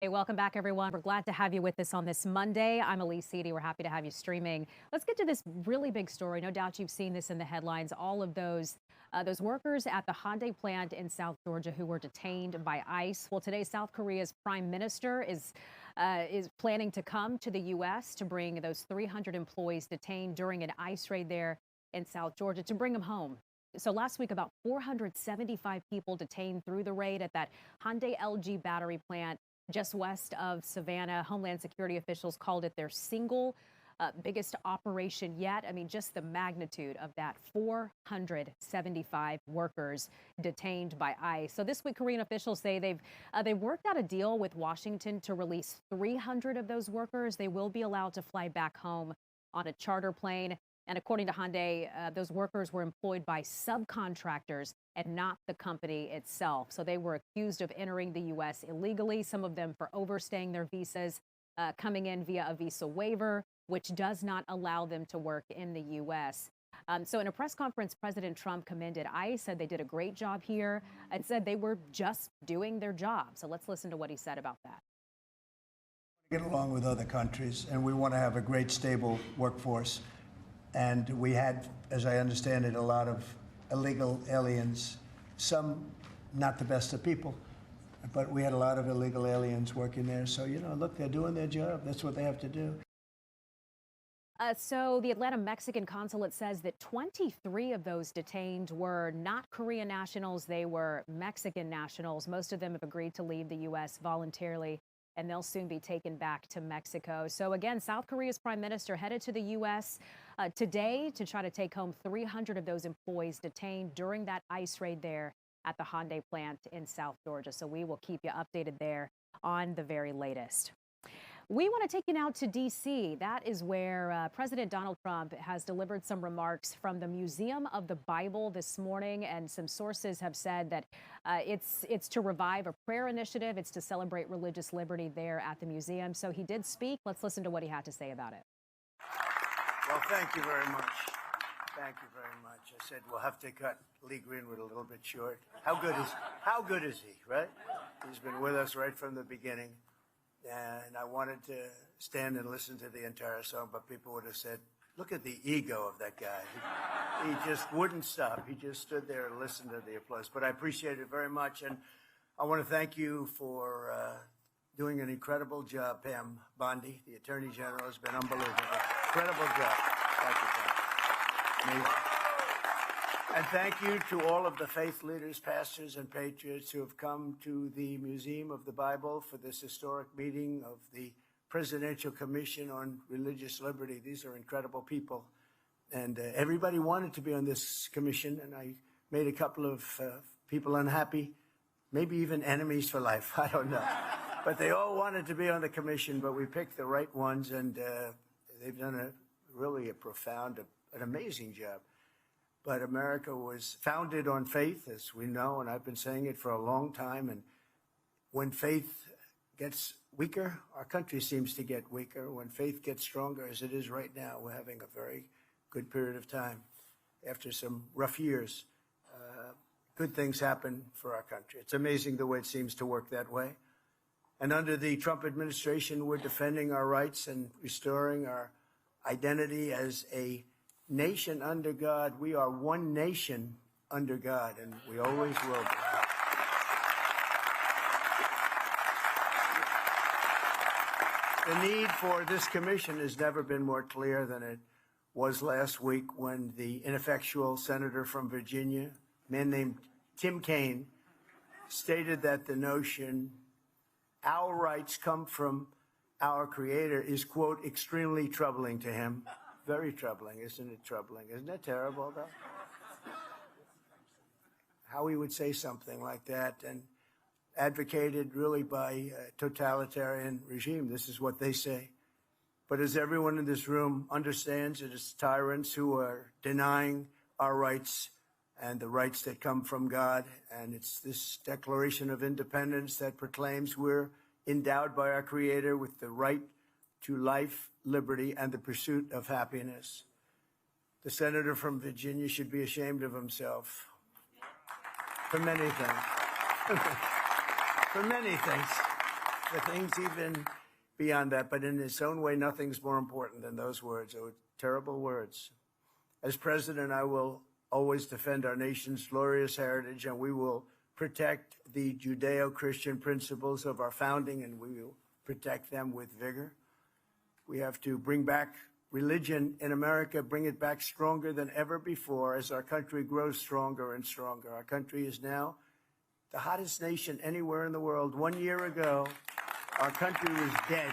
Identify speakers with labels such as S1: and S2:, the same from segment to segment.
S1: Hey, welcome back, everyone. We're glad to have you with us on this Monday. I'm Elise Seedy. We're happy to have you streaming. Let's get to this really big story. No doubt you've seen this in the headlines. All of those workers at the Hyundai plant in South Georgia who were detained by ICE. Well, today, South Korea's prime minister is planning to come to the U.S. to bring those 300 employees detained during an ICE raid there in South Georgia to bring them home. So last week, about 475 people detained through the raid at that Hyundai LG battery plant just west of Savannah. Homeland Security officials called it their single biggest operation yet. I mean, just the magnitude of that, 475 workers detained by ICE. So this week, Korean officials say they've worked out a deal with Washington to release 300 of those workers. They will be allowed to fly back home on a charter plane. And according to Hyundai, those workers were employed by subcontractors and not the company itself. So they were accused of entering the U.S. illegally, some of them for overstaying their visas, coming in via a visa waiver, which does not allow them to work in the U.S. So in a press conference, President Trump commended ICE, said they did a great job here, and said they were just doing their job. So let's listen to what he said about that.
S2: Get along with other countries, and we want to have a great, stable workforce. And we had, as I understand it, a lot of illegal aliens, some not the best of people, but we had a lot of illegal aliens working there. So, look, they're doing their job. That's what they have to do.
S1: So the Atlanta Mexican consulate says that 23 of those detained were not Korean nationals. They were Mexican nationals. Most of them have agreed to leave the U.S. voluntarily, and they'll soon be taken back to Mexico. So again, South Korea's prime minister headed to the U.S. Today to try to take home 300 of those employees detained during that ICE raid there at the Hyundai plant in South Georgia. So we will keep you updated there on the very latest. We want to take you now to D.C. That is where President Donald Trump has delivered some remarks from the Museum of the Bible this morning. And some sources have said that it's to revive a prayer initiative. It's to celebrate religious liberty there at the museum. So he did speak. Let's listen to what he had to say about it.
S3: Well, thank you very much. Thank you very much. I said we'll have to cut Lee Greenwood a little bit short. How good is he, right? He's been with us right from the beginning. And I wanted to stand and listen to the entire song, but people would have said, look at the ego of that guy. He just wouldn't stop. He just stood there and listened to the applause. But I appreciate it very much. And I want to thank you for doing an incredible job, Pam Bondi. The Attorney General has been unbelievable. Incredible job. Thank you, Pam. Amazing. And thank you to all of the faith leaders, pastors, and patriots who have come to the Museum of the Bible for this historic meeting of the Presidential Commission on Religious Liberty. These are incredible people. And everybody wanted to be on this commission, and I made a couple of people unhappy, maybe even enemies for life. I don't know. But they all wanted to be on the commission, but we picked the right ones, and they've done really a profound, an amazing job. But America was founded on faith, as we know, and I've been saying it for a long time. And when faith gets weaker, our country seems to get weaker. When faith gets stronger, as it is right now, we're having a very good period of time. After some rough years, good things happen for our country. It's amazing the way it seems to work that way. And under the Trump administration, we're defending our rights and restoring our identity as a nation under God. We are one nation under God, and we always will be. The need for this commission has never been more clear than it was last week when the ineffectual senator from Virginia, a man named Tim Kaine, stated that the notion our rights come from our Creator is, quote, extremely troubling to him. Very troubling, isn't it troubling? Isn't it terrible, though? How he would say something like that, and advocated really by a totalitarian regime. This is what they say. But as everyone in this room understands, it is tyrants who are denying our rights and the rights that come from God. And it's this Declaration of Independence that proclaims we're endowed by our Creator with the right to life, liberty, and the pursuit of happiness. The senator from Virginia should be ashamed of himself for many things. For many things. for things even beyond that. But in its own way, nothing's more important than those words. They were terrible words. As president, I will always defend our nation's glorious heritage, and we will protect the Judeo-Christian principles of our founding, and we will protect them with vigor. We have to bring back religion in America, bring it back stronger than ever before as our country grows stronger and stronger. Our country is now the hottest nation anywhere in the world. 1 year ago, our country was dead.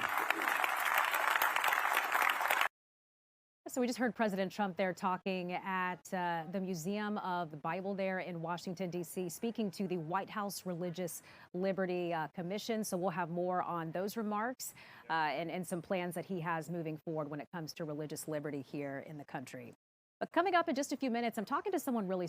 S1: So we just heard President Trump there talking at the Museum of the Bible there in Washington, D.C., speaking to the White House Religious Liberty Commission. So we'll have more on those remarks and some plans that he has moving forward when it comes to religious liberty here in the country. But coming up in just a few minutes, I'm talking to someone really